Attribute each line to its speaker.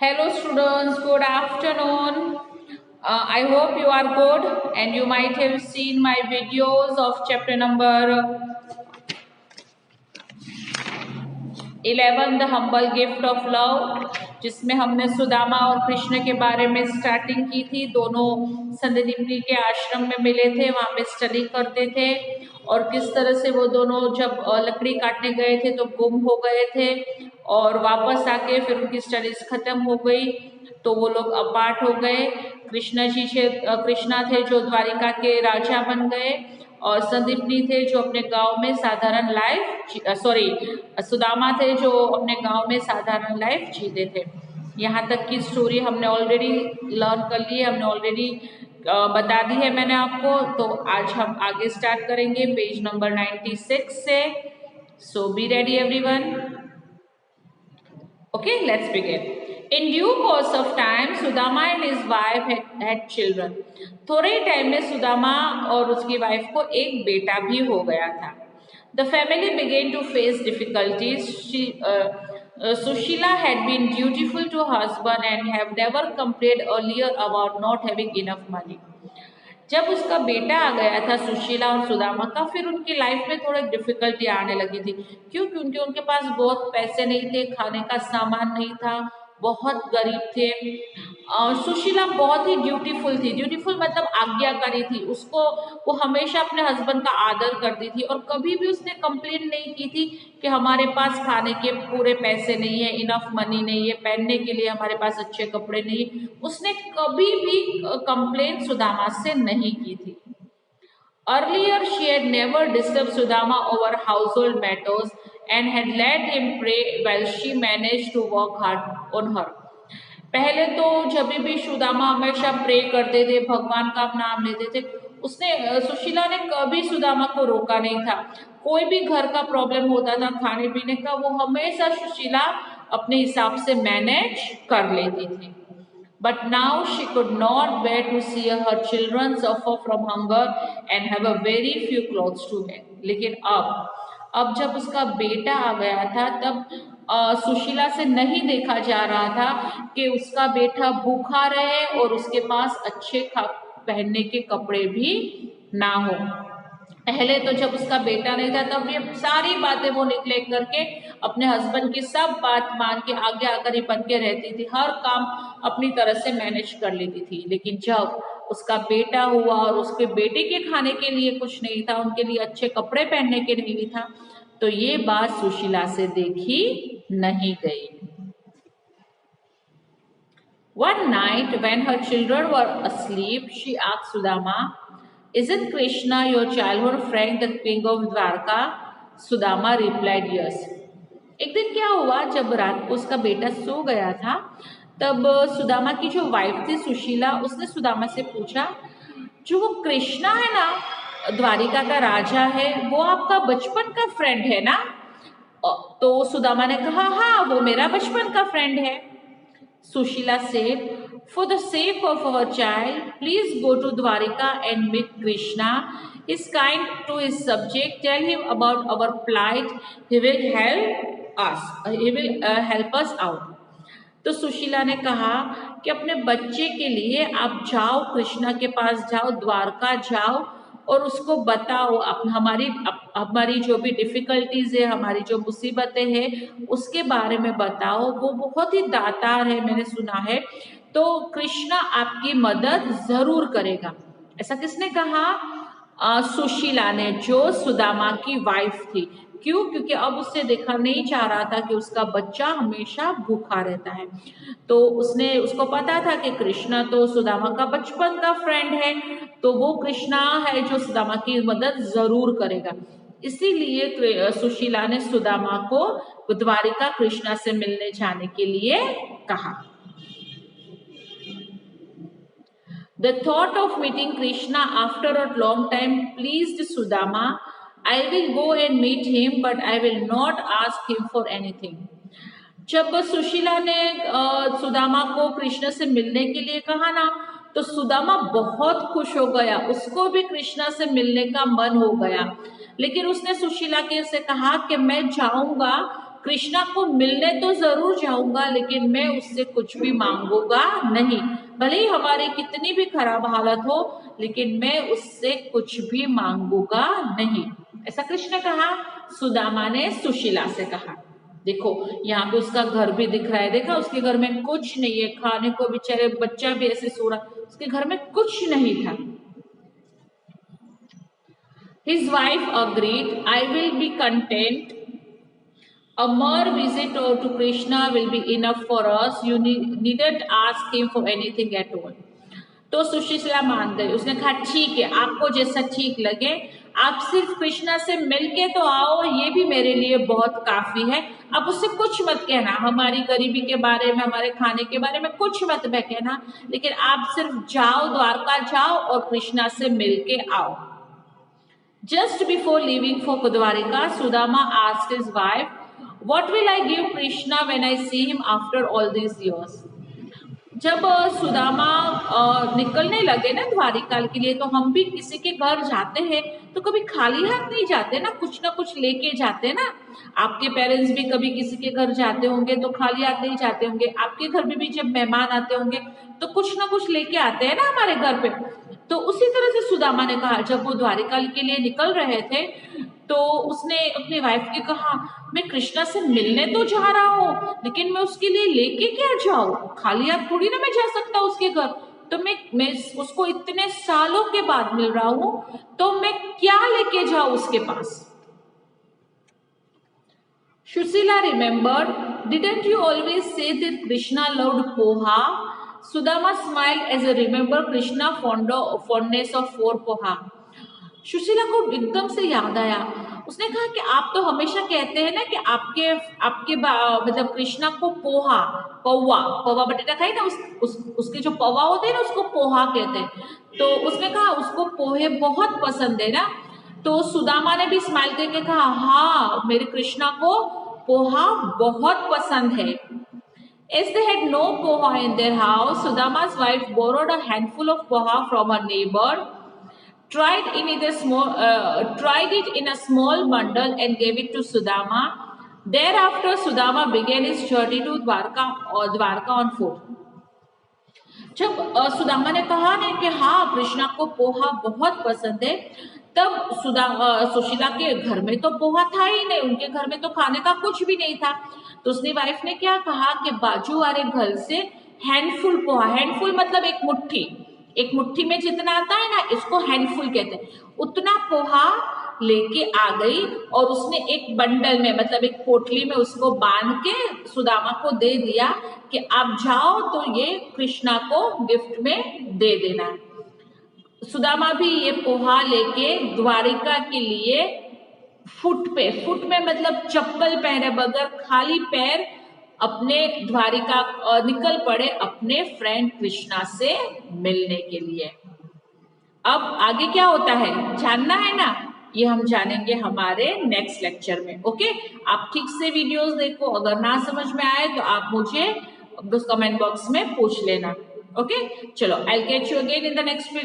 Speaker 1: Hello students, good afternoon. I hope you are good and you might have seen my videos of chapter number 11 the humble gift of love, जिसमें हमने सुदामा और कृष्ण के बारे में starting की थी। दोनों संदीपनी के आश्रम में मिले थे, वहाँ पे स्टडी करते थे और किस तरह से वो दोनों जब लकड़ी काटने गए थे तो गुम हो गए थे और वापस आके फिर उनकी स्टडीज खत्म हो गई तो वो लोग अपार्ट हो गए। कृष्णा थे जो द्वारिका के राजा बन गए और संदीपनी थे जो अपने गांव में साधारण लाइफ सुदामा थे जो अपने गांव में साधारण लाइफ जीते थे। यहाँ तक की स्टोरी हमने ऑलरेडी लर्न कर ली है, हमने ऑलरेडी बता दी है मैंने आपको। तो आज हम आगे स्टार्ट करेंगे पेज नंबर 96 से। So be ready everyone. Okay, let's begin. In due course of time, Sudama and his wife had children. थोड़े टाइम में सुदामा और उसकी वाइफ को एक बेटा भी हो गया था। The family began to face difficulties. Sushila had been dutiful to her husband and have never complained earlier about not having enough money. जब उसका बेटा आ गया था सुशीला और सुदामा का, फिर उनकी लाइफ में थोड़ी डिफिकल्टी आने लगी थी। क्यों? क्योंकि उनके पास बहुत पैसे नहीं थे, खाने का सामान नहीं था, बहुत गरीब थे। सुशीला बहुत ही ड्यूटीफुल थी। ड्यूटीफुल मतलब आज्ञाकारी थी। उसको वो हमेशा अपने हस्बैंड का आदर करती थी और कभी भी उसने कंप्लेन नहीं की थी कि हमारे पास खाने के पूरे पैसे नहीं है, इनफ मनी नहीं है, पहनने के लिए हमारे पास अच्छे कपड़े नहीं। उसने कभी भी कंप्लेन सुदामा से नहीं की थी। Earlier, she had never disturbed Sudama over household matters and had let him pray while she managed to work hard on her. पहले तो जब भी सुदामा हमेशा प्रे करते थे, भगवान का नाम लेते थे, उसने सुशीला ने कभी सुदामा को रोका नहीं था। कोई भी घर का प्रॉब्लम होता था खाने पीने का, वो हमेशा सुशीला अपने हिसाब से मैनेज कर लेती थी। But now she could not bear to see her children suffer from hunger and have a very few clothes to wear. लेकिन अब जब उसका बेटा आ गया था तब सुशीला से नहीं देखा जा रहा था कि उसका बेटा भूखा रहे और उसके पास अच्छे पहनने के कपड़े भी ना हो। पहले तो जब उसका बेटा नहीं था तब ये सारी बातें वो निकले करके अपने हस्बैंड की सब बात मान के आगे आकर ही बन के रहती थी, हर काम अपनी तरह से मैनेज कर लेती थी। लेकिन जब उसका बेटा हुआ और उसके बेटे के खाने के लिए कुछ नहीं था, उनके लिए अच्छे कपड़े पहनने के नहीं था, तो ये बात सुशीला से देखी नहीं गई। One night when her children were asleep, she asked Sudama, "Isn't Krishna your childhood friend, the king of Dwarka?" Sudama replied, "Yes." एक दिन क्या हुआ, जब रात को उसका बेटा सो गया था तब सुदामा की जो वाइफ थी सुशीला, उसने सुदामा से पूछा, जो वो कृष्णा है ना, द्वारिका का राजा है, वो आपका बचपन का फ्रेंड है ना? तो सुदामा ने कहा, हाँ वो मेरा बचपन का फ्रेंड है। Sushila said, "For the sake of our child, please go to Dwarika and meet Krishna. He's kind to his subject. Tell him about our plight. He will help us. He will help us out." तो सुशीला ने कहा कि अपने बच्चे के लिए आप जाओ, कृष्णा के पास जाओ, द्वारका जाओ और उसको बताओ हमारी जो भी डिफिकल्टीज है, हमारी जो मुसीबतें हैं उसके बारे में बताओ। वो बहुत ही दातार है, मैंने सुना है, तो कृष्णा आपकी मदद जरूर करेगा। ऐसा किसने कहा? सुशीला ने, जो सुदामा की वाइफ थी। क्यों? क्योंकि अब उससे देखा नहीं चाह रहा था कि उसका बच्चा हमेशा भूखा रहता है। तो उसको पता था कि कृष्णा तो सुदामा का बचपन का फ्रेंड है, तो वो कृष्णा है जो सुदामा की मदद जरूर करेगा। इसीलिए सुशीला ने सुदामा को द्वारिका कृष्णा से मिलने जाने के लिए कहा। The thought of meeting Krishna after a long time pleased Sudama. I will go and meet him, but I will not ask him for anything. जब सुशीला ने सुदामा को कृष्ण से मिलने के लिए कहा ना, तो सुदामा बहुत खुश हो गया, उसको भी कृष्णा से मिलने का मन हो गया। लेकिन उसने सुशीला के से कहा कि मैं जाऊंगा कृष्णा को मिलने तो जरूर जाऊंगा, लेकिन मैं उससे कुछ भी मांगूंगा नहीं। भले ही हमारी कितनी भी खराब हालत हो, लेकिन मैं उससे कुछ भी मांगूंगा नहीं। ऐसा कृष्ण कहा, सुदामा ने सुशीला से कहा। देखो यहाँ पे उसका घर भी दिख रहा है, देखा उसके घर में कुछ नहीं है, खाने को बेचारे बच्चा भी ऐसे सो रहा, उसके घर में कुछ नहीं था। His wife agreed, I will be content. A mere visit to Krishna will be enough for us. You needn't ask him for anything at all. तो सुशीला मान गई। उसने कहा ठीक है, आपको जैसा ठीक लगे, आप सिर्फ कृष्णा से मिलके तो आओ, ये भी मेरे लिए बहुत काफी है। आप उससे कुछ मत कहना, हमारी गरीबी के बारे में, हमारे खाने के बारे में कुछ मत कहना, लेकिन आप सिर्फ जाओ, द्वारका जाओ और कृष्णा से मिलके आओ। Just before leaving for Dwarika, Sudama asked his wife, "What will I give Krishna when I see him after all these years?" जब सुदामा निकलने लगे ना द्वारिका के लिए, तो हम भी किसी के घर जाते हैं तो कभी खाली हाथ नहीं जाते ना कुछ लेके जाते ना। आपके पेरेंट्स भी कभी किसी के घर जाते होंगे तो खाली हाथ नहीं जाते होंगे। आपके घर में भी जब मेहमान आते होंगे तो कुछ ना कुछ लेके आते हैं ना हमारे घर पे। तो उसी तरह से सुदामा ने कहा, जब वो द्वारिका के लिए निकल रहे थे तो उसने अपनी वाइफ के कहा, मैं कृष्णा से मिलने तो जा रहा हूँ, लेकिन मैं उसके लिए लेके क्या जाऊँ, खाली हाथ थोड़ी ना मैं जा सकता उसके घर। तो मैं उसको इतने सालों के बाद मिल रहा हूँ, तो मैं क्या लेके जाऊँ उसके पास। Shushila remembered, didn't you always say that Krishna loved poha? Sudama smiled as he remembered Krishna fondness of for poha. Sushila को एकदम से याद आया। उसने कहा कि आप तो हमेशा कहते हैं ना कि आपके मतलब कृष्णा को पौवा बटेटा खाई ना, उसके जो पौवा होते हैं ना उसको पोहा कहते हैं। तो उसने कहा उसको पोहे बहुत पसंद है ना। तो सुदामा ने भी स्माइल करके कहा, हाँ मेरे कृष्णा को पोहा बहुत पसंद है। As they had no poha in their house, Sudama's wife borrowed a handful of poha from her neighbor, tried it in a small bundle and gave it to Sudama. Thereafter, Sudama began his journey to Dwarka on foot. जब सुदामा ने कहा ना कि हाँ कृष्णा को पोहा बहुत पसंद है, तब सुशीला के घर में तो पोहा था ही नहीं, उनके घर में तो खाने का कुछ भी नहीं था। तो उसने वाइफ ने क्या कहा कि बाजू वाले घर से हैंडफुल पोहा, हैंडफुल मतलब एक मुट्ठी में जितना आता है ना, इसको हैंडफुल कहते हैं, उतना पोहा लेके आ गई और उसने एक बंडल में मतलब एक पोटली में उसको बांध के सुदामा को दे दिया कि आप जाओ तो ये कृष्णा को गिफ्ट में दे देना। सुदामा भी ये पोहा लेके द्वारिका के लिए फुट में मतलब चप्पल पहने बगैर खाली पैर अपने द्वारिका निकल पड़े अपने फ्रेंड कृष्णा से मिलने के लिए। अब आगे क्या होता है जानना है ना, ये हम जानेंगे हमारे नेक्स्ट लेक्चर में। ओके, आप ठीक से वीडियोस देखो, अगर ना समझ में आए तो आप मुझे कमेंट बॉक्स में पूछ लेना। ओके, चलो I will catch you again in the next video.